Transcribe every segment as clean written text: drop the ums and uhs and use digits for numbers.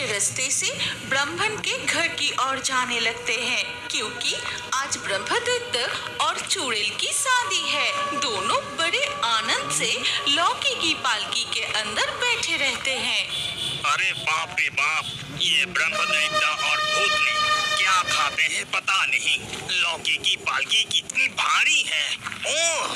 के रास्ते से ब्रह्मन के घर की ओर जाने लगते हैं, क्योंकि आज ब्रह्मदत्त और चुड़ैल की शादी है। दोनों बड़े आनंद से लौकी की पालकी के अंदर बैठे रहते हैं। अरे बाप रे बाप, ये ब्रह्मदत्त और भूतनी क्या खाते हैं पता नहीं। लौकी की पालकी कितनी भारी है। ओह,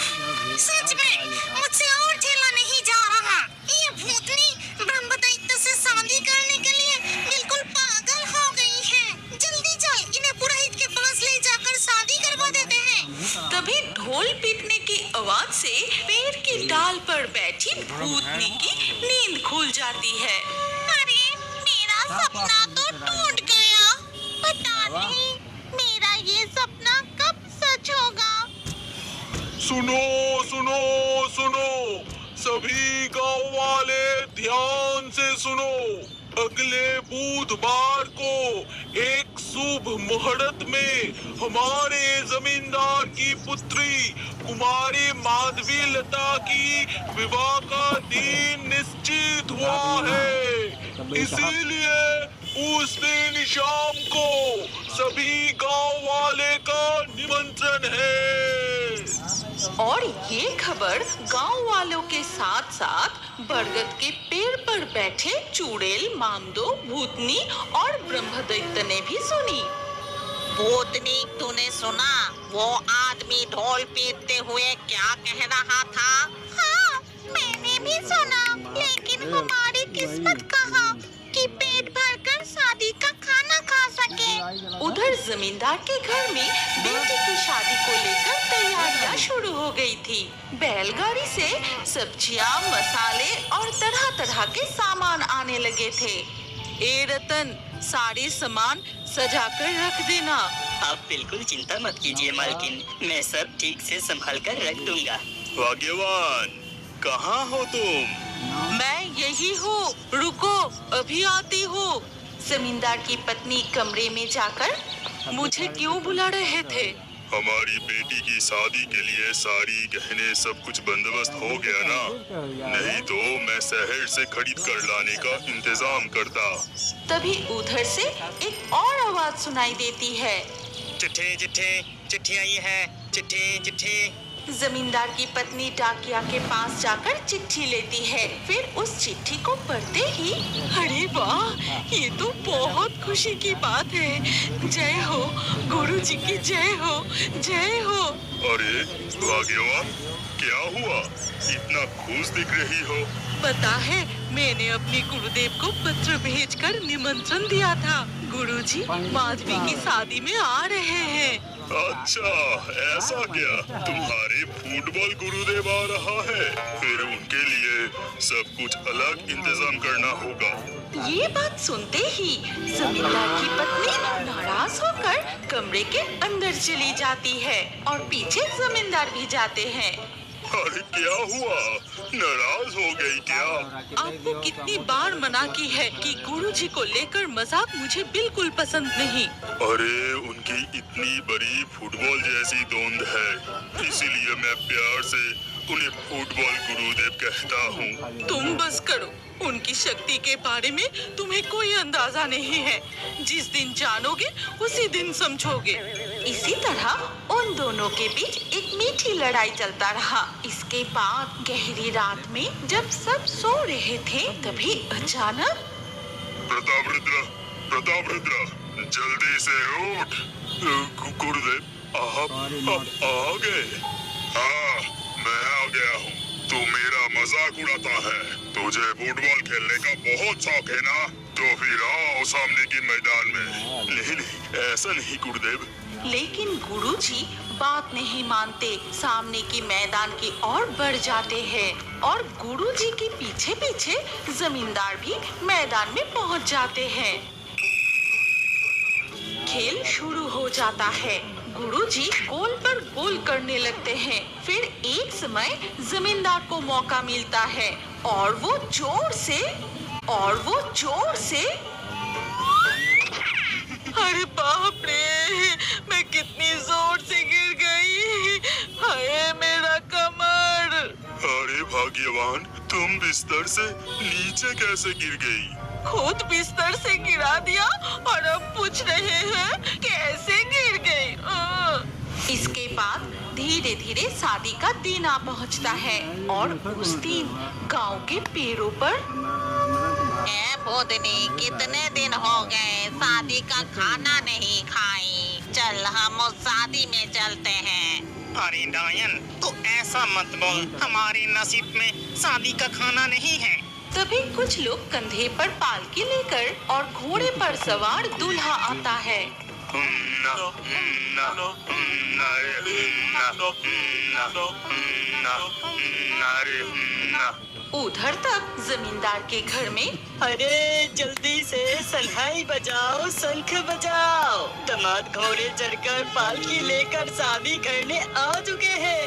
सच में मुझसे और ठेला नहीं जा रहा। ये भूतनी ब्रह्मदत्त से शादी करने के लिए बिल्कुल पागल हो गई है। जल्दी चल, इन्हें पुरोहित के पास ले जाकर शादी करवा देते हैं। तभी ढोल पीटने की आवाज से पेड़ की डाल पर बैठी भूतनी की नींद खुल जाती है। अरे मेरा सपना तो टूट गया। पता नहीं मेरा ये सपना कब सच होगा। सुनो सुनो सुनो, सभी गांव वाले ध्यान से सुनो। अगले बुधवार को एक शुभ मुहूर्त में हमारे जमींदार की पुत्री कुमारी माधवी लता की विवाह का दिन निश्चित हुआ है। इसीलिए उस दिन शाम को सभी गांव वाले का निमंत्रण है। और ये खबर गांव वालों के साथ साथ बरगद के पेड़ पर बैठे चुड़ैल, मामदो, भूतनी और ब्रह्मदत्त ने भी सुनी। भूतनी, तूने सुना वो आदमी ढोल पीटते हुए क्या कह रहा था? हाँ, मैंने भी सुना, लेकिन हमारी किस्मत कहाँ कि पेट भरकर शादी का खाना खा सके। उधर जमींदार के घर में बेटी की शादी को लेकर तैयारियां शुरू हो गई थी। बैलगाड़ी से सब्जियां, मसाले और तरह तरह के सामान आने लगे थे। ए रतन, सारे सामान सजा कर रख देना। आप बिल्कुल चिंता मत कीजिए मालकिन, मैं सब ठीक से संभाल कर रख दूंगा। भाग्यवान, कहाँ हो तुम? मैं यही हूँ, रुको अभी आती हूँ। जमींदार की पत्नी कमरे में जाकर, मुझे क्यों बुला रहे थे? हमारी बेटी की शादी के लिए सारी गहने सब कुछ बंदोबस्त हो गया ना? नहीं तो मैं शहर से खरीद कर लाने का इंतजाम करता। तभी उधर से एक और आवाज सुनाई देती है। चिट्ठी चिट्ठी चिट्ठी आई है, चिट्ठी चिट्ठी। जमींदार की पत्नी डाकिया के पास जाकर चिट्ठी लेती है। फिर उस चिट्ठी को पढ़ते ही, अरे वाह, ये तो बहुत खुशी की बात है। जय हो गुरुजी की, जय हो जय हो। अरे भाग्यवान, क्या हुआ? इतना खुश दिख रही हो। पता है, मैंने अपने गुरुदेव को पत्र भेजकर निमंत्रण दिया था। गुरुजी माधवी की शादी में आ रहे हैं। अच्छा, ऐसा क्या? तुम्हारे फुटबॉल गुरुदेव आ रहा है, फिर उनके लिए सब कुछ अलग इंतजाम करना होगा। ये बात सुनते ही जमींदार की पत्नी नाराज होकर कमरे के अंदर चली जाती है और पीछे जमींदार भी जाते हैं। अरे क्या हुआ? नाराज हो गई क्या? आपको कितनी बार मना की है कि गुरुजी को लेकर मजाक मुझे बिल्कुल पसंद नहीं। अरे उनकी इतनी बड़ी फुटबॉल जैसी दोंद है, इसीलिए मैं प्यार से उन्हें फुटबॉल गुरुदेव कहता हूँ। तुम बस करो, उनकी शक्ति के बारे में तुम्हें कोई अंदाजा नहीं है। जिस दिन जानोगे उसी दिन समझोगे। इसी तरह उन दोनों के बीच एक मीठी लड़ाई चलता रहा। इसके बाद गहरी रात में जब सब सो रहे थे, तभी अचानक प्रतापरुद्र, जल्दी से उठ। गुरुदेव आप आ गए? हाँ, मैं आ गया हूँ। तू मेरा मजाक उड़ाता है। तुझे फुटबॉल खेलने का बहुत शौक है ना? तो फिर आओ सामने के मैदान में। नहीं, ऐसा नहीं गुरुदेव। लेकिन गुरुजी बात नहीं मानते। सामने की मैदान की ओर बढ़ जाते हैं और गुरुजी के पीछे पीछे जमींदार भी मैदान में पहुंच जाते हैं। खेल शुरू हो जाता है। गुरुजी गोल पर गोल करने लगते हैं। फिर एक समय जमींदार को मौका मिलता है और वो जोर से अरे बाप रे, मैं कितनी जोर से गिर गई। हाय मेरा कमर। अरे भाग भाग्यवान, तुम बिस्तर से नीचे कैसे गिर गई? खुद बिस्तर से गिरा दिया और अब पूछ रहे हैं कैसे गिर गई। इसके बाद धीरे धीरे शादी का दिन आ पहुंचता है और उस दिन गांव के पेड़ों पर ए भूतनी, कितने दिन हो गए शादी का खाना नहीं खाई। चल हम उस शादी में चलते हैं। अरे डायन, तो ऐसा मत बोल, हमारे नसीब में शादी का खाना नहीं है। तभी कुछ लोग कंधे पर पालकी लेकर और घोड़े पर सवार दूल्हा आता है। उधर तक जमींदार के घर में अरे जल्दी से सन्हाई बजाओ, शंख बजाओ। दामाद घोड़े चढ़कर पालकी लेकर शादी करने आ चुके हैं।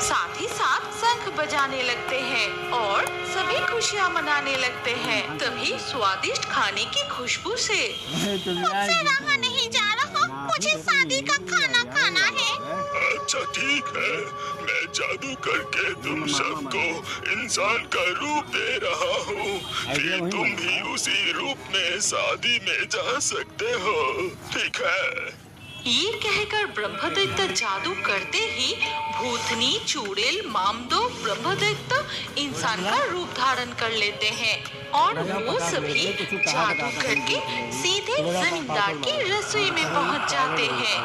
साथ ही साथ शंख बजाने लगते हैं और सभी खुशियां मनाने लगते हैं। तभी स्वादिष्ट खाने की खुशबू से मुझसे रहा नहीं जा रहा, मुझे शादी का खाना खाना है। अच्छा ठीक है, मैं जादू करके तुम सबको इंसान का रूप दे रहा हूँ, फिर तुम भी उसी रूप में शादी में जा सकते हो, ठीक है? ये कहकर ब्रह्मदैत्य जादू करते ही भूतनी, चुड़ैल, मामदो, ब्रह्मदैत्य इंसान का रूप धारण कर लेते हैं और वो सभी जादू करके सीधे जमींदार की रसोई में पहुंच जाते हैं।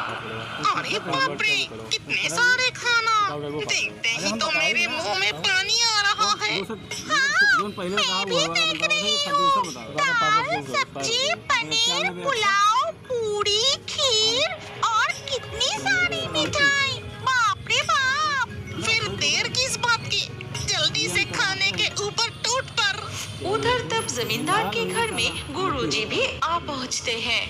अरे बाप रे, कितने सारे खाना! देखते ही तो मेरे मुंह में पानी आ रहा है। हाँ, मैं भी देख रही हूँ। दाल, सब्जी, पनीर, पुलाव, पूरी, खीर और कितनी सारी मिठाई। बाप रे बाप! फिर देर किस बात की? जल्दी से खाने के ऊपर टूट पड़। उधर तब जमींदार के घर में गुरुजी भी आ पहुंचते हैं।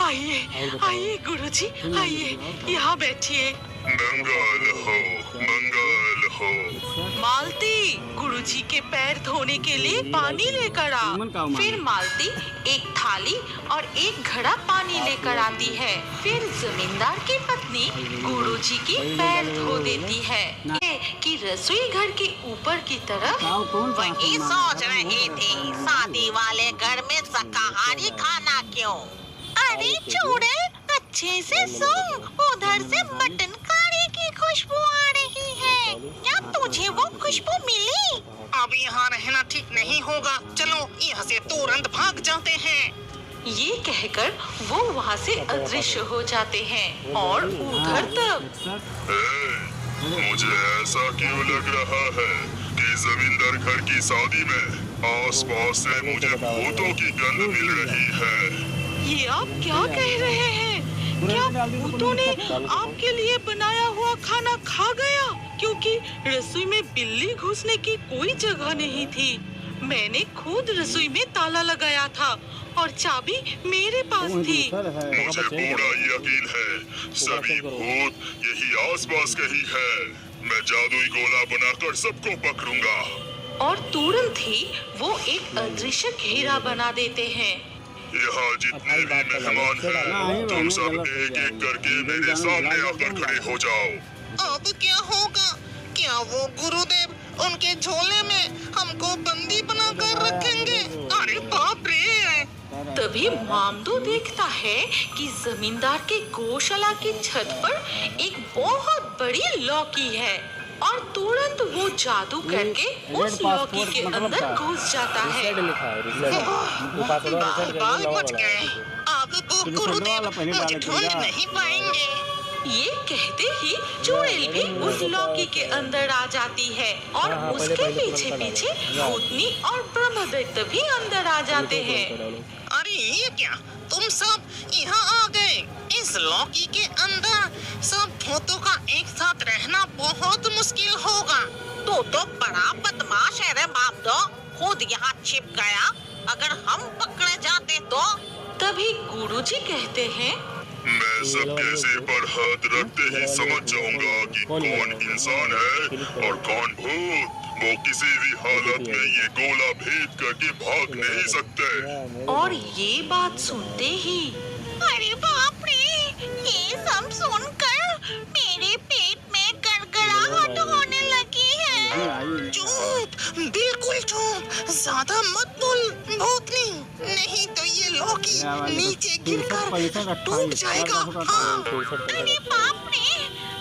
आइए आइए गुरुजी, आइए यहाँ बैठिए। मंगल हो, मंगल हो। मालती गुरुजी के पैर धोने के लिए पानी लेकर आ। फिर मालती एक थाली और एक घड़ा पानी लेकर आती है। फिर जमींदार की पत्नी गुरुजी की पैर धो देती है कि रसोई घर के ऊपर की तरफ वही सोच रही थी, शादी वाले घर में शाकाहारी खाना क्यों? अरे चूड़ैल, अच्छे से सुन, उधर से मटन करी की खुशबू आ रही है। क्या तुझे वो खुशबू मिली? अब यहाँ रहना ठीक नहीं होगा, चलो यहाँ से तुरंत भाग जाते हैं। ये कहकर वो वहाँ से अदृश्य हो जाते हैं और उधर तक मुझे ऐसा क्यों लग रहा है कि जमींदार घर की शादी में आसपास से मुझे भूतों की गंध मिल रही है। ये आप क्या कह रहे हैं? क्या भूतों ने आपके लिए बनाया हुआ खाना खा गया? क्योंकि रसोई में बिल्ली घुसने की कोई जगह नहीं थी। मैंने खुद रसोई में ताला लगाया था और चाबी मेरे पास थी। मुझे पूरा यकीन है सभी भूत यही आसपास कहीं है। मैं जादुई गोला बनाकर सबको पकड़ूंगा। और तुरंत ही वो एक अदृश्य घेरा बना देते हैं। यहाँ जितने भी मेहमान हैं, तुम सब एक एक करके मेरे सामने आकर खड़े हो जाओ। अब क्या होगा? क्या वो गुरुदेव उनके झोले में हमको बंदी बनाकर रखेंगे? अरे बाप रे! तभी मामदो देखता है कि जमींदार के गौशाला की छत पर एक बहुत बड़ी लौकी है और तुरंत वो जादू करके उस लौकी के अंदर घुस जाता है। बाल बच गए। अब वो गुरुदेव मुझे ढूंढ नहीं पाएंगे। ये कहते ही चुड़ैल भी उस लौकी के अंदर आ जाती है और उसके पीछे पीछे भूतनी और ब्रह्मदैत्य भी अंदर आ जाते हैं। अरे ये क्या, तुम सब यहाँ आ गए? इस लौकी के अंदर सब भूतों का एक साथ रहना बहुत मुश्किल होगा। तो बड़ा बदमाश है रे मामदो, खुद यहाँ छिप गया। अगर हम पकड़े जाते तो? तभी गुरुजी कहते हैं, मैं सबके सिर पर हाथ रखते ही समझ जाऊंगा कि कौन इंसान है और कौन भूत। वो किसी भी हालत में ये गोला भेद करके भाग नहीं सकते। और ये बात सुनते ही अरे बाप रे! ये सब सुनकर मेरे पेट में गड़गड़ाहट होने लगी है। चुप! ज्यादा मत बोल भूतनी, नहीं तो ये लौकी नीचे गिरकर टूट जाएगा। हाँ। अरे बाप रे,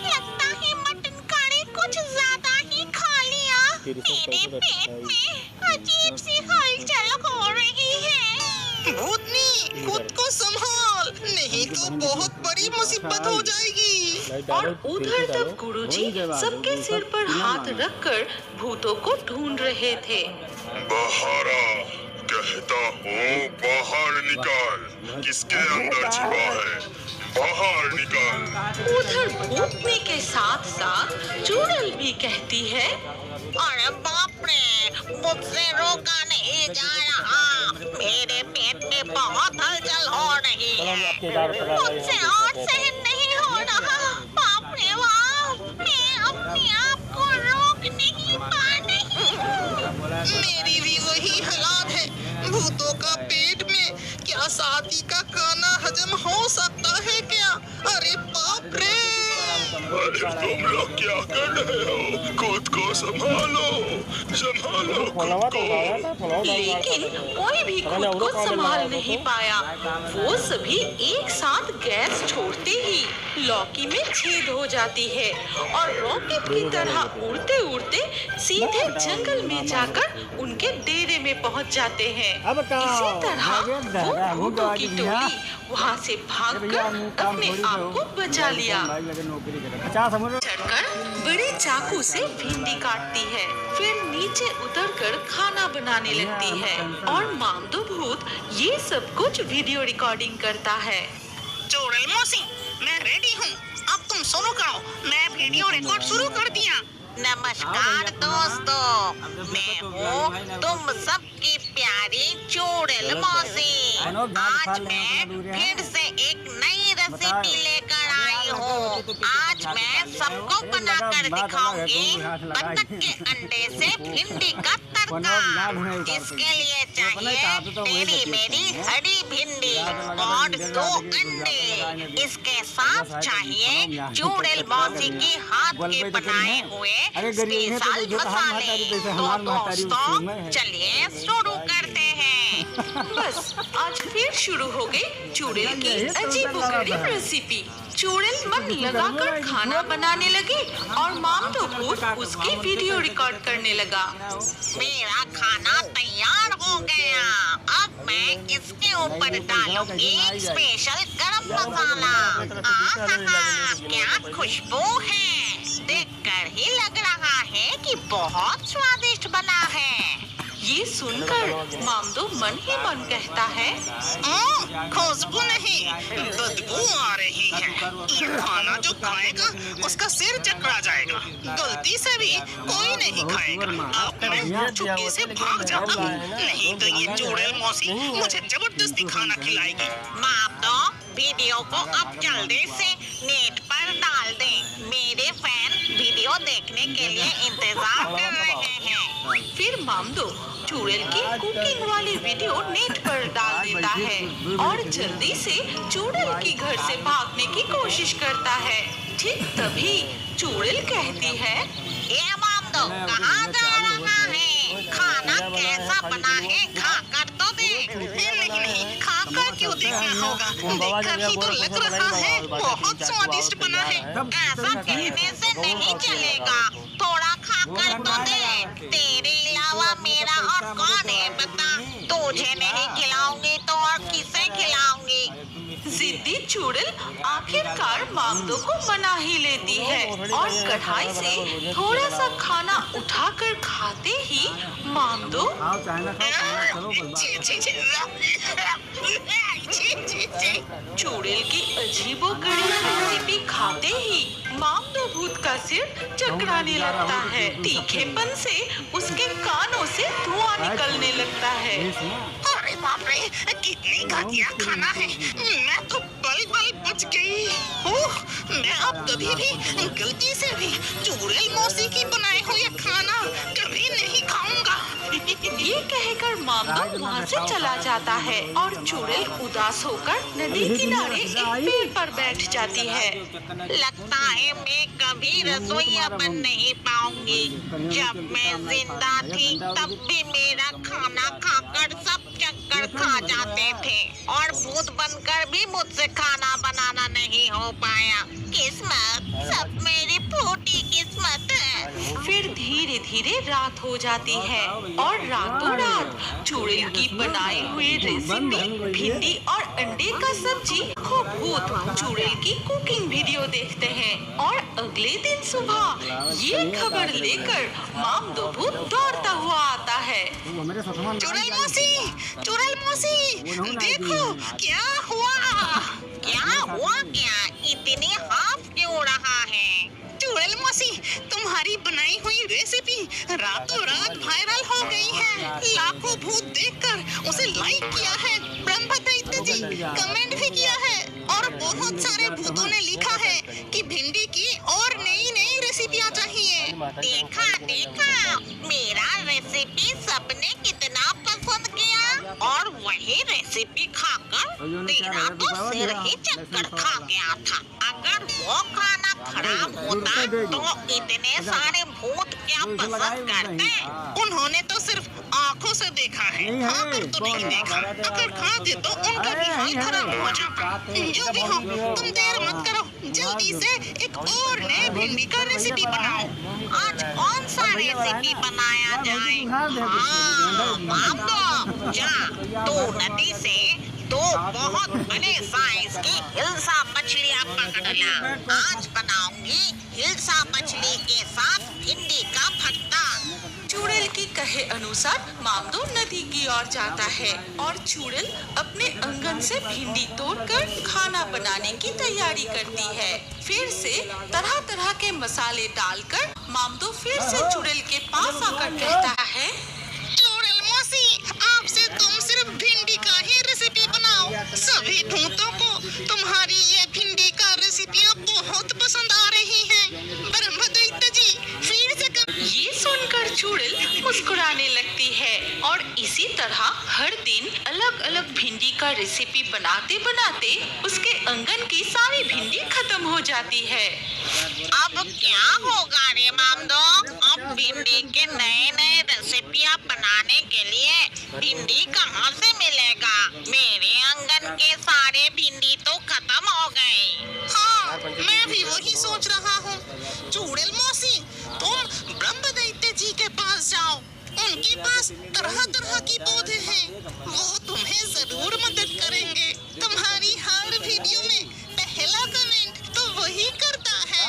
लगता है मटन कड़ी कुछ ज्यादा ही खा लिया। मेरे पेट में अजीब सी हलचल हो रही है। भूतनी, खुद को संभाल, नहीं तो बहुत बड़ी मुसीबत हो जाएगी। और उधर तक गुरुजी सबके सिर पर हाथ रखकर भूतों को ढूंढ रहे थे। बहारा, कहता हूँ बाहर निकाल, किसके अंदर छिपा है, बाहर निकाल। उधर भूतनी के साथ साथ चुड़ैल भी कहती है, अरे बाप रे, मुझसे रोका नहीं जा रहा। मेरे पेट में बहुत हलचल हो रही है, मुझसे और सहन नहीं हो रहा। बाप रे बाप, मैं अपने आप को रोक नहीं पा रही। मेरी भी वही हालात है। भूतों का पेट में क्या शादी का खाना हजम हो सकता है क्या? अरे बाप रे! अरे तुम लोग क्या कर रहे हो? खुद को संभालो, संभालो खुद को। लेकिन कोई भी खुद को संभाल नहीं पाया। वो सभी एक साथ गैस छोड़ते ही लौकी में छेद हो जाती है और रॉकेट की तरह उड़ते उड़ते सीधे जंगल में जाकर उनके डेरे में पहुंच जाते हैं। इसी तरह वो भूतों की टोली वहाँ से भागकर अपने आप को बचा लिया। चढ़कर बड़े चाकू से भिंडी काटती है, फिर नीचे उतरकर खाना बनाने लगती है और मामदो भूत ये सब कुछ वीडियो रिकॉर्डिंग करता है। चुड़ैल मौसी, मैं रेडी हूँ, अब तुम शुरू करो। मैं वीडियो रिकॉर्ड शुरू कर दिया। नमस्कार दोस्तों, मैं हूँ तुम सबकी प्यारी चुड़ैल मौसी। आज मैं फिर से एक नई रेसिपी लेकर आई हूँ। आज मैं सबको बनाकर दिखाऊंगी बतख के अंडे से भिंडी का तड़का। इसके लिए चाहिए तेरी मेरी हरी भिंडी और 2 अंडे। इसके साथ चाहिए चुड़ैल मौसी के हाथ के बनाए हुए स्पेशल मसाले। तो दोस्तों चलिए शुरू करते हैं। बस आज फिर शुरू हो गई चुड़ैल की अजीबोगरीब रेसिपी। चुड़ैल मन लगाकर खाना बनाने लगी और मामदो भूत उसकी वीडियो रिकॉर्ड करने लगा। मेरा खाना तैयार हो गया। अब मैं इसके ऊपर डालूंगी स्पेशल गरम मसाला। आहा, क्या खुशबू है! देखकर ही लग रहा है कि बहुत स्वादिष्ट बना है। ये सुनकर मामदो मन ही मन कहता है, खुशबू नहीं, बदबू आ रही है। ये खाना जो खाएगा उसका सिर चकरा जाएगा। गलती से भी कोई नहीं खाएगा। अब मैं चुपके से भाग जाता हूँ, नहीं तो ये चुड़ैल मौसी मुझे जबरदस्ती खाना खिलाएगी। मामदो, वीडियो को अब जल्दी से नेट पर डाल दे। मेरे फैन वीडियो देखने के लिए इंतजार कर रहे हैं। फिर मामदो चुड़ैल की कुकिंग वाली वीडियो नेट पर डाल देता है और जल्दी से चुड़ैल के घर से भागने की कोशिश करता है। ठीक तभी चुड़ैल कहती है, ये मामदो कहाँ जा रहा है? खाना कैसा बना है, खाकर तो देख। नहीं, खाकर क्यों देखना होगा, देखकर ही तो लग रहा है बहुत स्वादिष्ट बना है। ऐसा कहने से नहीं चलेगा, थोड़ा खाकर तो देख। तेरे अलावा मेरा और कौन है बता? तुझे नहीं खिलाऊंगी तो और किसे खिलाऊंगी? जिद्दी चुड़ैल आखिरकार मामदो को मना ही लेती है और कढ़ाई से थोड़ा सा खाना उठाकर खाते ही मामदो चुड़ैल की अजीबोगरीब रेसिपी खाते ही मामदो भूत का सिर चकराने लगता है। तीखेपन से उसके कानों से धुआं निकलने लगता है। अरे बाप रे, कितनी घटिया खाना है! मैं तो पल बच गई। ओह, मैं अब कभी भी गलती से भी चुड़ैल मौसी की बनाए हुए खाना कभी नहीं खाऊंगा। ये कहकर मामदो वहाँ से चला जाता है और चुड़ैल उदास होकर नदी किनारे एक पेड़ पर बैठ जाती है। लगता है मैं कभी रसोईया बन नहीं पाऊंगी। जब मैं जिंदा थी तब भी मेरा खाना खाकर सब चक्कर खा जाते थे और भूत बनकर भी मुझसे खाना बनाना नहीं हो पाया। किस्मत, सब मेरी फूटी किस्मत है। फिर धीरे धीरे रात हो जाती है और रातों रात चुड़ैल की बनाई हुई रेसिपी भिंडी और अंडे का सब्जी को भूत चुड़ैल की कुकिंग वीडियो देखते हैं और अगले दिन सुबह ये खबर लेकर मामदो भूत दौड़ता हुआ आता है। चुड़ैल मौसी, देखो क्या हुआ? क्या? इतनी हाफ क्यों रहा है? चुड़ैल मौसी, तुम्हारी बनाई हुई रेसिपी रातों रात वायरल हो गई है। लाखों भूत देखकर उसे लाइक किया है, ब्रह्मदैत्य जी कमेंट भी किया है और बहुत सारे भूतों ने लिखा है कि भिंडी की और नई नई रेसिपियाँ चाहिए। देखा मेरा रेसिपी सबने कितना पसंद किया और वही रेसिपी खाकर तेरा तो सिर ही चक्कर खा गया था। अगर वो खाना खराब होता तो इतने सारे भूत क्या पसंद करते? उन्होंने तो सिर्फ आँखों से देखा है, खाकर तो नहीं देखा। अगर खाते तो उनका भी हाल खराब हो जाता। जो भी हो, तुम देर मत करो, जल्दी से एक और नए भिंडी का रेसिपी बनाओ। आज कौन सा रेसिपी बनाया जाए? हाँ, मामदो, जा तू नदी से दो बहुत बड़े साइज की हिल्सा मछलियाँ पकड़ ला। आज बनाऊंगी हिल्सा मछली के साथ भिंडी का भरता। चुड़ैल की कहे अनुसार मामदो नदी की ओर जाता है और चुड़ैल अपने आंगन से भिंडी तोड़कर खाना बनाने की तैयारी करती है। फिर से तरह तरह के मसाले डालकर मामदो फिर से चुड़ैल के पास आकर कहता है, चुड़ैल मौसी, आपसे तुम सिर्फ भिंडी का ही रेसिपी बनाओ। सभी भूतों को तुम्हारी ये भिंडी का रेसिपियाँ बहुत पसंद आ रही हैं। ब्रह्मदैत्य जी फिर से ये सुनकर चुड़ैल मुस्कुराने लगती है और इसी तरह हर दिन अलग अलग भिंडी का रेसिपी बनाते बनाते उसके आंगन की सारी भिंडी खत्म हो जाती है। अब क्या होगा रे मामदो? अब भिंडी के नए नए रेसिपियाँ बनाने के लिए भिंडी कहाँ से मिलेगा? मेरे आंगन के सारे भिंडी तो खत्म हो गए। हाँ, मैं भी वही सोच रहा हूँ। चुड़ैल मौसी, तुम ब्रह्मदैत्य जी के पास जाओ। उनके पास तरह तरह की पौधे हैं, वो तुम्हें जरूर मदद करेंगे। तुम्हारी हर वीडियो में पहला कमेंट तो वही करता है।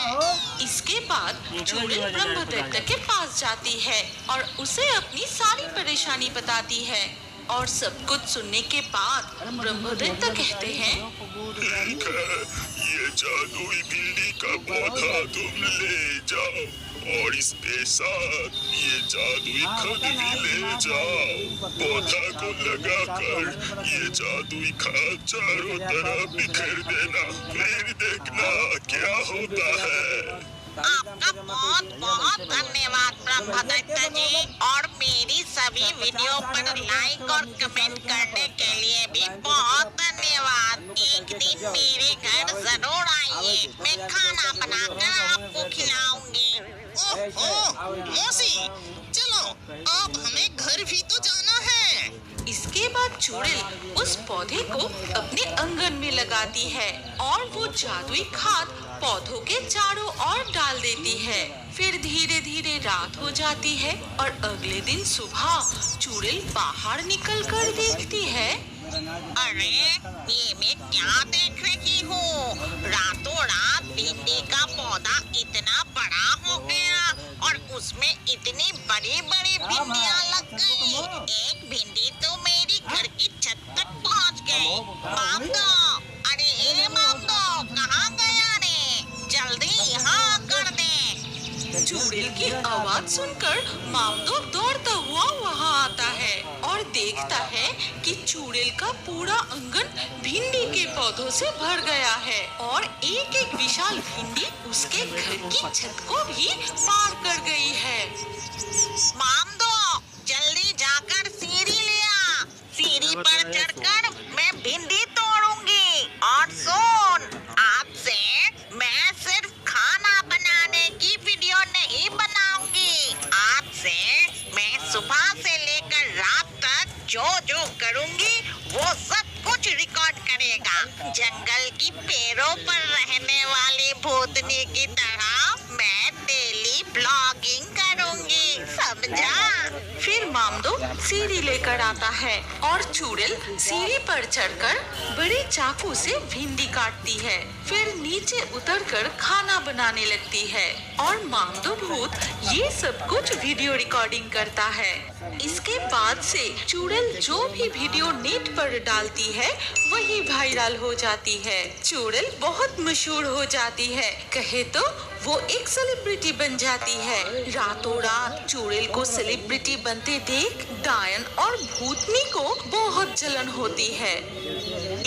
इसके बाद चुड़ैल ब्रह्मदैत्य के पास जाती है और उसे अपनी सारी परेशानी बताती है और सब कुछ सुनने के बाद ब्रह्मदैत्य कहते हैं, ठीक है, ये जादुई भिंडी का पौधा तुम ले जाओ और इसके साथ ये जादुई खाद भी ले जाओ। पौधा को लगाकर ये जादुई खाद चारों तरफ बिखेर देना, फिर देखना क्या होता है। आपका बहुत बहुत धन्यवाद ब्रह्मदैत्य जी, और मेरी सभी वीडियो पर लाइक और कमेंट करने के लिए भी बहुत धन्यवाद। एक दिन मेरे घर जरूर आइए, मैं खाना बनाकर आपको खिलाऊंगी। ओह मौसी, चलो अब हमें घर भी तो जाना है। इसके बाद चुड़ैल उस पौधे को अपने आंगन में लगाती है और वो जादुई खाद पौधों के चारों ओर डाल देती है। फिर धीरे धीरे रात हो जाती है और अगले दिन सुबह चुड़ैल बाहर निकलकर देखती है, अरे ये मैं क्या देख रही हूँ? रातों रात भिंडी का पौधा इतना बड़ा हो गया और उसमें इतनी बड़ी बड़ी भिंडियाँ लग गई। एक भिंडी तो मेरी घर की छत तक पहुँच गई। मामदो, अरे ए मामदो, कहाँ गया रे? जल्दी यहाँ कर दे। चुड़ैल की आवाज सुनकर मामदो दौड़ता हुआ वहाँ आता है और देखता है कि चुड़ैल का पूरा आंगन भिंडी के पौधों से भर गया है और एक एक विशाल भिंडी उसके घर की छत को भी पार कर गई है। मामदो, जल्दी जाकर भिंडी पर चढ़कर मैं भिंडी तोड़ूंगी। और सुन, आपसे मैं सिर्फ खाना बनाने की वीडियो नहीं बनाऊंगी, आपसे मैं सुबह से लेकर रात तक जो करूंगी वो सब कुछ रिकॉर्ड करेगा। जंगल की पेड़ों पर रहने वाली भूतनी की तरह मैं डेली ब्लॉगिंग करूंगी, समझा? फिर मामदो सीढ़ी लेकर आता है और चुड़ैल सीढ़ी पर चढ़कर बड़े चाकू से भिंडी काटती है। फिर नीचे उतरकर खाना बनाने लगती है और मामदो भूत ये सब कुछ वीडियो रिकॉर्डिंग करता है। इसके बाद से चुड़ैल जो भी वीडियो नेट पर डालती है वही वायरल हो जाती है। चुड़ैल बहुत मशहूर हो जाती है, कहे तो वो एक सेलिब्रिटी बन जाती है। रातों रात चुड़ैल को सेलिब्रिटी बनते देख डायन और भूतनी को बहुत जलन होती है।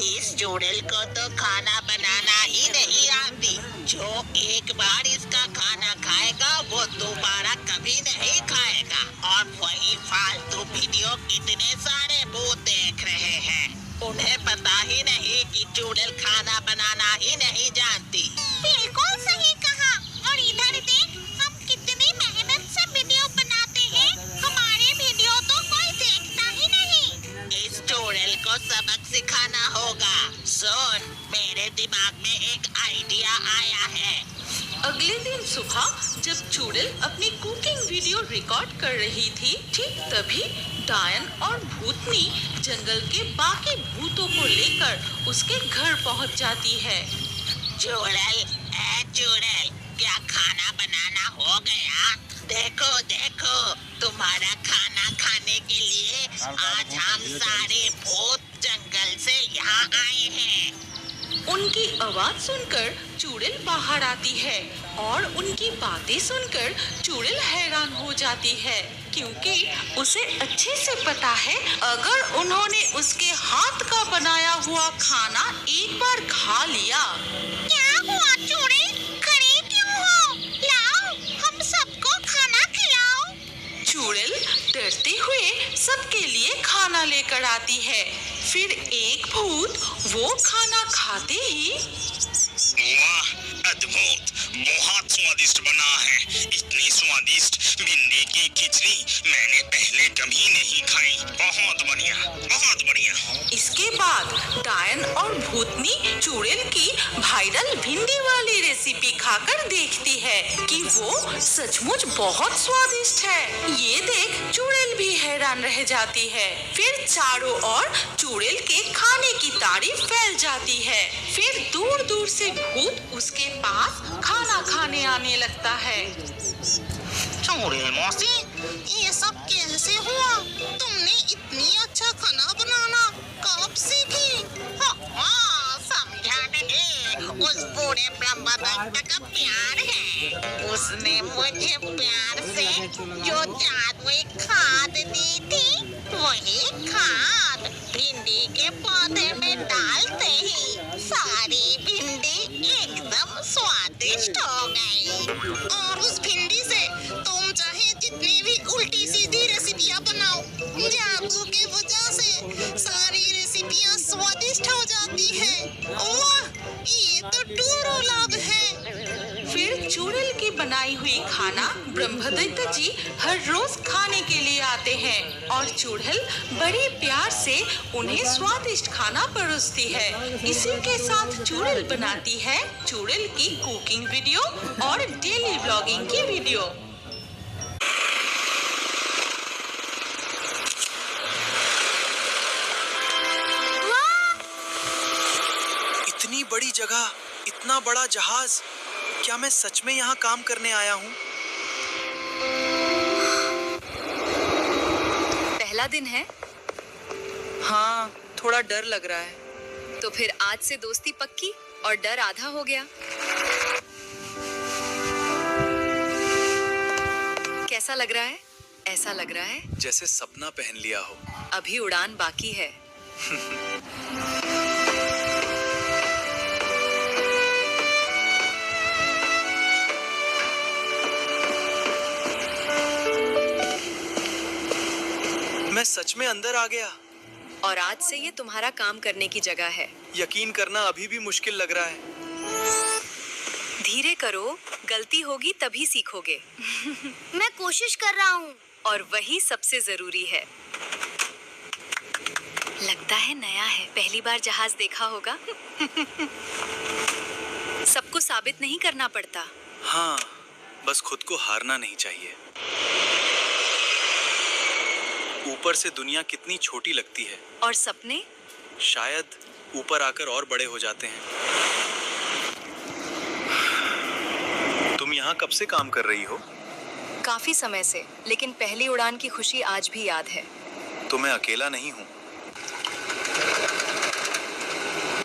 इस चुड़ैल को तो खाना बनाना ही नहीं आती। जो एक बार इसका खाना खाएगा वो दोबारा कभी नहीं खाएगा। और वही फालतू वीडियो कितने सारे भूत देख रहे हैं। उन्हें पता ही नहीं कि चुड़ैल खाना बनाना ही नहीं जानती। बिल्कुल सही कहा। और इधर देख, हम कितनी मेहनत से वीडियो बनाते हैं, हमारे वीडियो तो कोई देखता ही नहीं। इस चुड़ैल को सबक सिखाना होगा। सुन, मेरे दिमाग में एक आइडिया आया है। अगले दिन सुबह जब चुड़ैल अपनी कुकिंग वीडियो रिकॉर्ड कर रही थी, ठीक तभी डायन और भूतनी जंगल के बाकी भूतों को लेकर उसके घर पहुंच जाती है। चुड़ैल, चुड़ैल, क्या खाना बनाना हो गया? देखो देखो, तुम्हारा खाना खाने के लिए आज हम सारे भूत जंगल से यहाँ आए हैं। उनकी आवाज सुनकर चुड़ैल बाहर आती है और उनकी बातें सुनकर चुड़ैल हैरान हो जाती है, क्योंकि उसे अच्छे से पता है अगर उन्होंने उसके हाथ का बनाया हुआ खाना एक बार खा लिया। क्या हुआ चुड़ैल? खड़ी क्यों हो? लाओ, हम सबको खाना खिलाओ। चुड़ैल डरते हुए सबके लिए खाना लेकर आती है। फिर एक भूत वो खाना खाते ही, वाह, अद्भुत, बहुत स्वादिष्ट बना है। इतनी स्वादिष्ट भिंडी की खिचड़ी मैंने पहले कभी नहीं खाई। बहुत बढ़िया, बहुत बढ़िया। इसके बाद डायन और भूतनी चुड़ैल की वायरल भिंडी वाली रेसिपी खाकर देखती है कि वो सचमुच बहुत स्वादिष्ट है। ये देख चुड़ैल भी हैरान रह जाती है। फिर चारों ओर चुड़ैल के खाने की तारीफ फैल जाती है। फिर दूर दूर से भूत उसके पास खाना खाने आने लगता है। चुड़ैल मौसी, ये सब कैसे हुआ? तुमने इतनी अच्छा खाना बनाना कब सीखी? हाँ, समझा नहीं। उस बूढ़े ब्रह्मदत्त का प्यार है। उसने मुझे प्यार से जो जादुई खाद दी थी, वही खाद भिंडी के पौधे में डालते ही सारी भिंडी एकदम स्वादिष्ट हो गई। और उस भिंडी से तुम चाहे जितनी भी उल्टी सीधी रेसिपियां बनाओ, जादू की वजह से सारी रेसिपियां स्वादिष्ट हो जाती हैं। वाह, ये तो टूरू लाभ है। फिर चुड़ैल की बनाई हुई खाना ब्रह्मदत्त जी हर रोज खाने के लिए आते हैं और चुड़ैल बड़े प्यार से उन्हें स्वादिष्ट खाना परोसती है। इसी के साथ चुड़ैल बनाती है चुड़ैल की कुकिंग वीडियो और डेली ब्लॉगिंग की वीडियो। इतनी बड़ी जगह, इतना बड़ा जहाज, क्या मैं सच में यहाँ काम करने आया हूँ? पहला दिन है? हाँ, थोड़ा डर लग रहा है। तो फिर आज से दोस्ती पक्की और डर आधा हो गया। कैसा लग रहा है? ऐसा लग रहा है जैसे सपना पहन लिया हो। अभी उड़ान बाकी है। मैं सच में अंदर आ गया और आज से ये तुम्हारा काम करने की जगह है। यकीन करना अभी भी मुश्किल लग रहा है। धीरे करो, गलती होगी तभी सीखोगे। मैं कोशिश कर रहा हूँ। और वही सबसे जरूरी है। लगता है नया है, पहली बार जहाज देखा होगा। सबको साबित नहीं करना पड़ता। हाँ, बस खुद को हारना नहीं चाहिए। ऊपर से दुनिया कितनी छोटी लगती है। और सपने? शायद ऊपर आकर और बड़े हो जाते हैं। तुम यहाँ कब से काम कर रही हो? काफी समय से, लेकिन पहली उड़ान की खुशी आज भी याद है। तो मैं अकेला नहीं हूँ।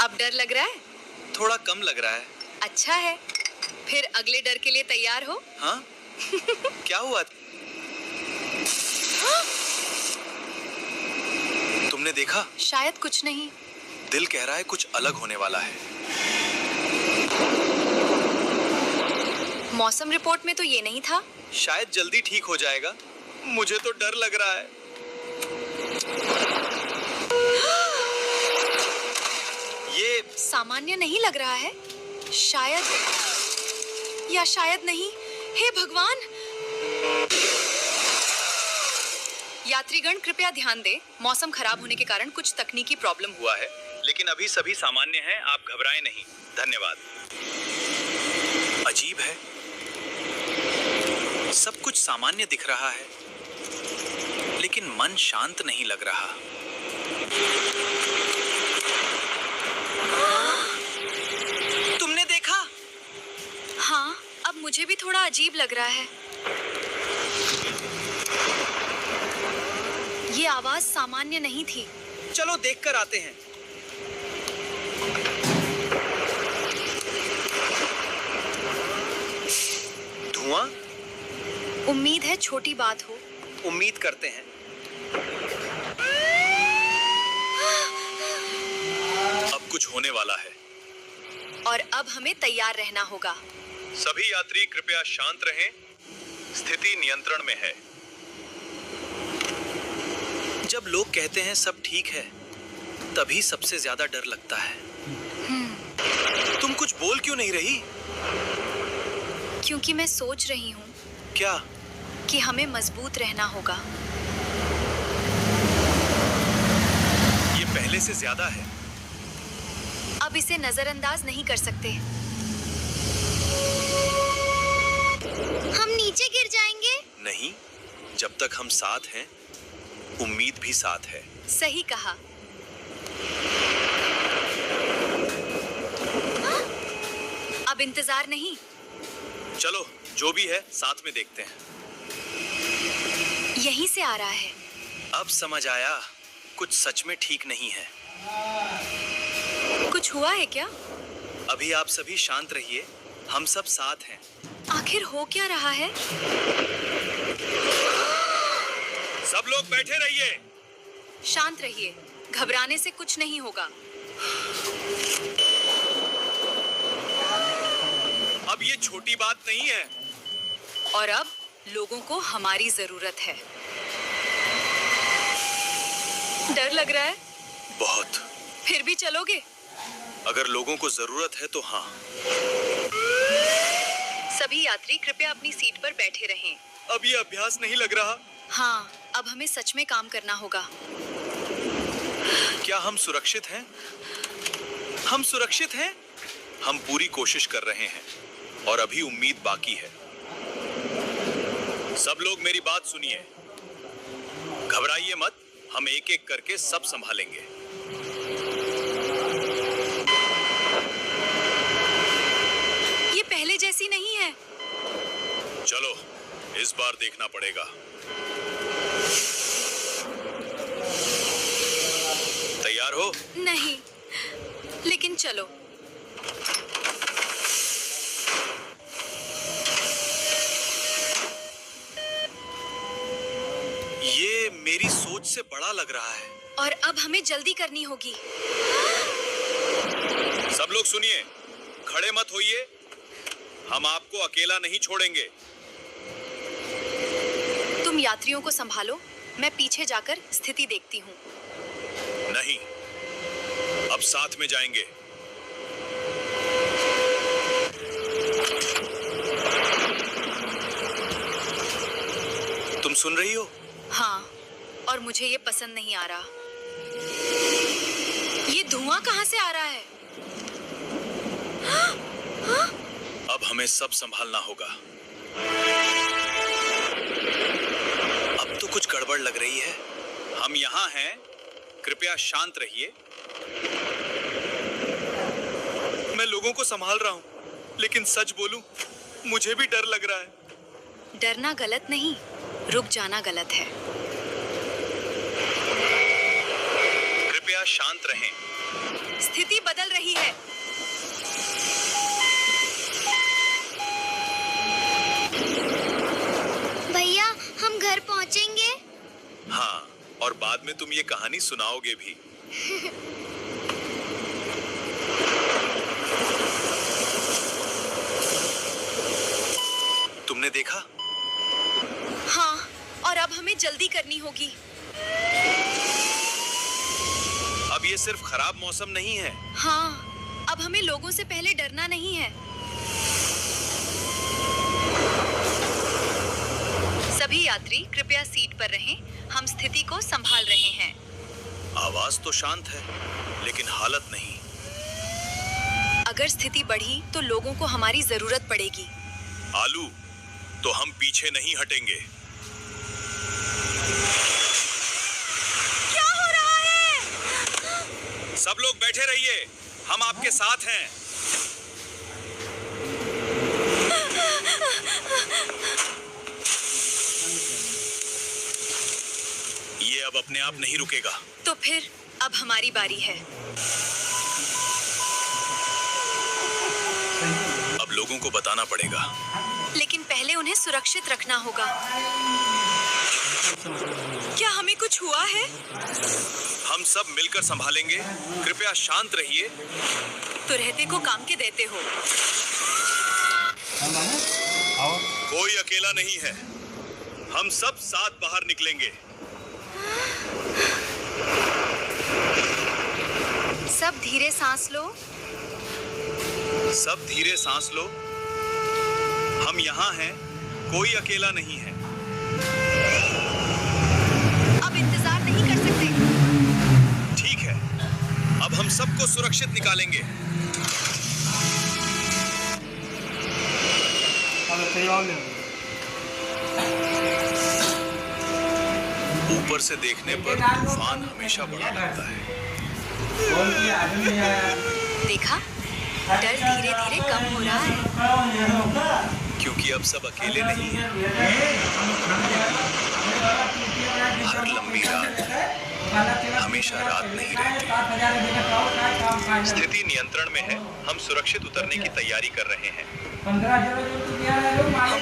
अब डर लग रहा है? थोड़ा कम लग रहा है। अच्छा है, फिर अगले डर के लिए तैयार हो। हाँ? क्या हुआ? तुमने देखा? शायद कुछ नहीं। दिल कह रहा है कुछ अलग होने वाला है। मौसम रिपोर्ट में तो ये नहीं था। शायद जल्दी ठीक हो जाएगा। मुझे तो डर लग रहा है। ये सामान्य नहीं लग रहा है। शायद या शायद नहीं। हे भगवान! यात्रीगण कृपया ध्यान दें, मौसम खराब होने के कारण कुछ तकनीकी प्रॉब्लम हुआ है, लेकिन अभी सभी सामान्य हैं। आप घबराएं नहीं। धन्यवाद। अजीब है, सब कुछ सामान्य दिख रहा है, लेकिन मन शांत नहीं लग रहा। तुमने देखा? हाँ, अब मुझे भी थोड़ा अजीब लग रहा है। ये आवाज सामान्य नहीं थी। चलो देखकर आते हैं। धुआं? उम्मीद है छोटी बात हो। उम्मीद करते हैं। अब कुछ होने वाला है। और अब हमें तैयार रहना होगा। सभी यात्री कृपया शांत रहें। स्थिति नियंत्रण में है। जब लोग कहते हैं सब ठीक है, तभी सबसे ज्यादा डर लगता है। तुम कुछ बोल क्यों नहीं रही? क्योंकि मैं सोच रही हूँ क्या? कि हमें मजबूत रहना होगा। ये पहले से ज्यादा है। अब इसे नजरअंदाज नहीं कर सकते। हम नीचे गिर जाएंगे। नहीं, जब तक हम साथ हैं, उम्मीद भी साथ है। सही कहा। अब इंतजार नहीं। चलो, जो भी है साथ में देखते हैं। यहीं से आ रहा है। अब समझ आया, कुछ सच में ठीक नहीं है। कुछ हुआ है क्या? अभी आप सभी शांत रहिए, हम सब साथ हैं। आखिर हो क्या रहा है? सब लोग बैठे रहिए। शांत रहिए, घबराने से कुछ नहीं होगा। अब ये छोटी बात नहीं है। और अब लोगों को हमारी जरूरत है। डर लग रहा है? बहुत। फिर भी चलोगे? अगर लोगों को जरूरत है तो हाँ। सभी यात्री कृपया अपनी सीट पर बैठे रहें। अब ये अभ्यास नहीं लग रहा। हाँ, अब हमें सच में काम करना होगा। क्या हम सुरक्षित हैं? हम सुरक्षित हैं? हम पूरी कोशिश कर रहे हैं और अभी उम्मीद बाकी है। सब लोग मेरी बात सुनिए। घबराइए मत, हम एक एक करके सब संभालेंगे। ये पहले जैसी नहीं है। चलो, इस बार देखना पड़ेगा। तैयार हो? नहीं, लेकिन चलो। ये मेरी सोच से बड़ा लग रहा है। और अब हमें जल्दी करनी होगी। सब लोग सुनिए, खड़े मत होइए। हम आपको अकेला नहीं छोड़ेंगे। तुम यात्रियों को संभालो, मैं पीछे जाकर स्थिति देखती हूँ। नहीं, अब साथ में जाएंगे। तुम सुन रही हो? हाँ, और मुझे ये पसंद नहीं आ रहा। ये धुआं कहाँ से आ रहा है? अब हमें सब संभालना होगा। अब तो कुछ गड़बड़ लग रही है। हम यहाँ हैं, कृपया शांत रहिए। मैं लोगों को संभाल रहा हूँ, लेकिन सच बोलूं, मुझे भी डर लग रहा है। डरना गलत नहीं, रुक जाना गलत है। कृपया शांत रहें। स्थिति बदल रही है। भैया, हम घर पहुंचेंगे? हाँ, और बाद में तुम ये कहानी सुनाओगे भी। तुमने देखा? हाँ, और अब हमें जल्दी करनी होगी। अब ये सिर्फ खराब मौसम नहीं है। हाँ, अब हमें लोगों से पहले डरना नहीं है। सभी यात्री कृपया सीट पर रहें, हम स्थिति को संभाल रहे हैं। आवाज तो शांत है, लेकिन हालत नहीं। अगर स्थिति बढ़ी तो लोगों को हमारी जरूरत पड़ेगी। आलू, तो हम पीछे नहीं हटेंगे। क्या हो रहा है? सब लोग बैठे रहिए, हम आपके साथ हैं। ये अब अपने आप नहीं रुकेगा। तो फिर अब हमारी बारी है। अब लोगों को बताना पड़ेगा। लेकिन पहले उन्हें सुरक्षित रखना होगा। क्या हमें कुछ हुआ है? हम सब मिलकर संभालेंगे। कृपया शांत रहिए। तो रहते को काम के देते हो। कोई अकेला नहीं है, हम सब साथ बाहर निकलेंगे। सब धीरे सांस लो। सब धीरे सांस लो। हम यहाँ हैं, कोई अकेला नहीं है। अब इंतजार नहीं कर सकते। ठीक है, अब हम सबको सुरक्षित निकालेंगे। ऊपर से देखने पर तूफान हमेशा बड़ा लगता है। देखा, डर धीरे धीरे कम हो रहा है। क्योंकि अब सब अकेले नहीं हैं। हर लंबी रात हमेशा रात नहीं रहती। स्थिति नियंत्रण में है, हम सुरक्षित उतरने की तैयारी कर रहे हैं। हम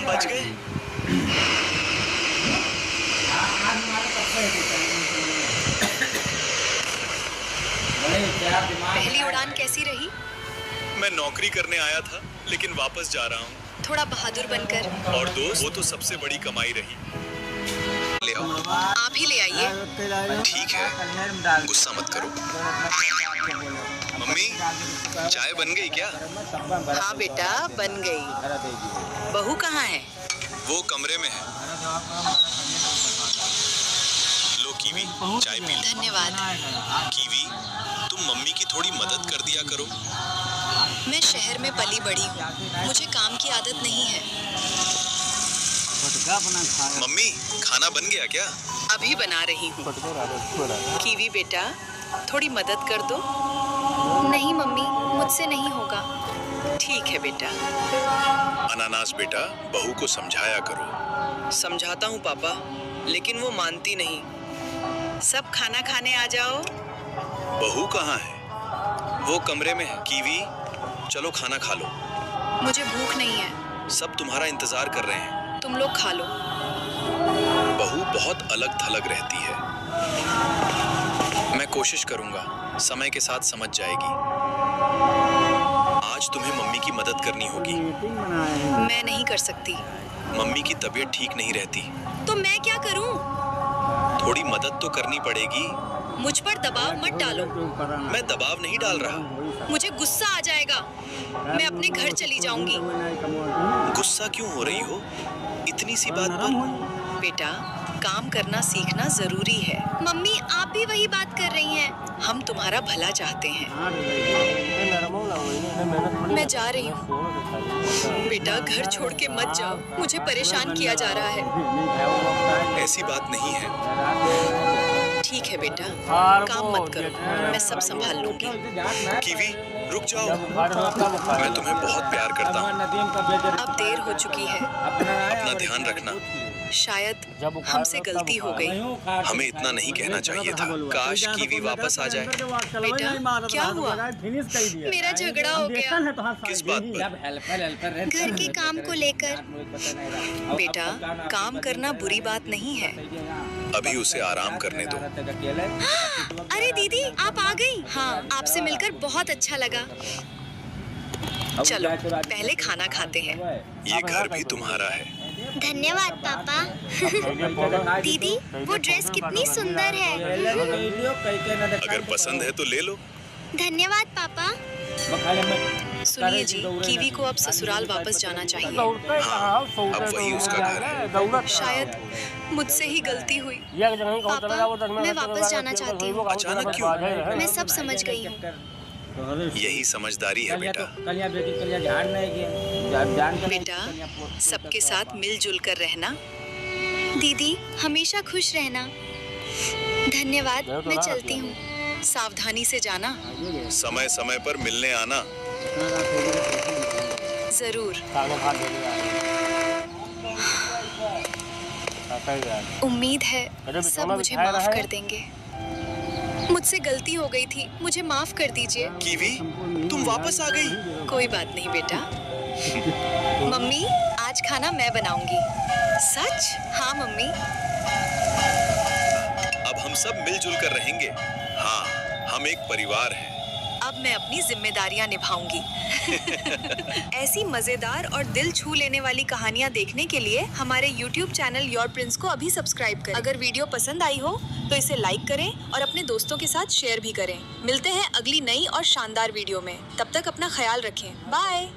बच गए। पहली उड़ान कैसी रही? मैं नौकरी करने आया था, लेकिन वापस जा रहा हूँ। थोड़ा बहादुर बनकर। और दोस्त, वो तो सबसे बड़ी कमाई रही। ले आओ। आप ही ले आइए। ठीक है, गुस्सा मत करो। मम्मी, चाय बन गई क्या? हाँ बेटा, बन गई। बहू कहाँ है? वो कमरे में है। लो कीवी, चाय पी लो। धन्यवाद। कीवी, तुम मम्मी की थोड़ी मदद कर दिया करो। मैं शहर में पली बड़ी हूँ, मुझे काम की आदत नहीं है। मम्मी, खाना बन गया क्या? अभी बना रही हूँ। कीवी बेटा, थोड़ी मदद कर दो। नहीं मम्मी, मुझसे नहीं होगा। ठीक है बेटा। अनानास बेटा, बहू को समझाया करो। समझाता हूँ पापा, लेकिन वो मानती नहीं। सब खाना खाने आ जाओ। बहू कहाँ है? वो कमरे में है। कीवी, चलो खाना खा लो। मुझे भूख नहीं है। सब तुम्हारा इंतजार कर रहे हैं। तुम लोग खा लो। बहू बहुत अलग थलग रहती है। मैं कोशिश करूंगा, समय के साथ समझ जाएगी। आज तुम्हें मम्मी की मदद करनी होगी। मैं नहीं कर सकती। मम्मी की तबीयत ठीक नहीं रहती। तो मैं क्या करूं? थोड़ी मदद तो करनी पड़ेगी। मुझ पर दबाव मत डालो। मैं दबाव नहीं डाल रहा। मुझे गुस्सा आ जाएगा। मैं अपने घर चली जाऊंगी। गुस्सा क्यों हो रही हो इतनी सी बात पर? बेटा, काम करना सीखना जरूरी है। मम्मी, आप भी वही बात कर रही हैं। हम तुम्हारा भला चाहते हैं। मैं जा रही हूँ। बेटा, घर छोड़ के मत जाओ। मुझे परेशान किया जा रहा है। ऐसी बात नहीं है। ठीक है बेटा, काम मत करो। मैं सब संभाल लूंगी। कीवी, रुक जाओ। मैं तुम्हें बहुत प्यार करता हूँ। अब देर हो चुकी है। अपना ध्यान रखना। शायद हमसे गलती हो गई। हमें इतना नहीं कहना चाहिए था। काश कीवी वापस आ जाए। बेटा, क्या हुआ? मेरा झगड़ा हो गया। किस बात पर? घर के काम को लेकर। बेटा, काम करना बुरी बात नहीं है। अभी उसे आराम करने दो। अरे दीदी, आप आ गई। हाँ, आपसे मिलकर बहुत अच्छा लगा। चलो, पहले खाना खाते हैं। ये घर भी तुम्हारा है। धन्यवाद पापा। दीदी, वो ड्रेस कितनी सुंदर है। अगर पसंद है तो ले लो। धन्यवाद पापा। सुनिए जी, कीवी को अब ससुराल वापस जाना चाहिए। हाँ, अब वही उसका घर है। शायद मुझसे ही गलती हुई। पापा, मैं वापस जाना चाहती हूँ। अचानक क्यों? मैं सब समझ गई हूँ। यही समझदारी है बेटा। बेटा, सबके साथ मिलजुल कर रहना। दीदी, हमेशा खुश रहना। धन्यवाद, मैं चलती हूँ। सावधानी से जाना। समय समय पर मिलने आना। जरूर। उम्मीद है सब मुझे माफ कर देंगे। मुझसे गलती हो गई थी, मुझे माफ कर दीजिए। कीवी, तुम वापस आ गई। कोई बात नहीं बेटा। मम्मी, आज खाना मैं बनाऊंगी। सच? हाँ मम्मी। अब हम सब मिलजुल कर रहेंगे। हाँ, हम एक परिवार हैं। अब मैं अपनी जिम्मेदारियां निभाऊंगी। ऐसी मजेदार और दिल छू लेने वाली कहानियां देखने के लिए हमारे YouTube चैनल योर प्रिंस को अभी सब्सक्राइब करें। अगर वीडियो पसंद आई हो तो इसे लाइक करें और अपने दोस्तों के साथ शेयर भी करें। मिलते हैं अगली नई और शानदार वीडियो में। तब तक अपना ख्याल रखें। बाय।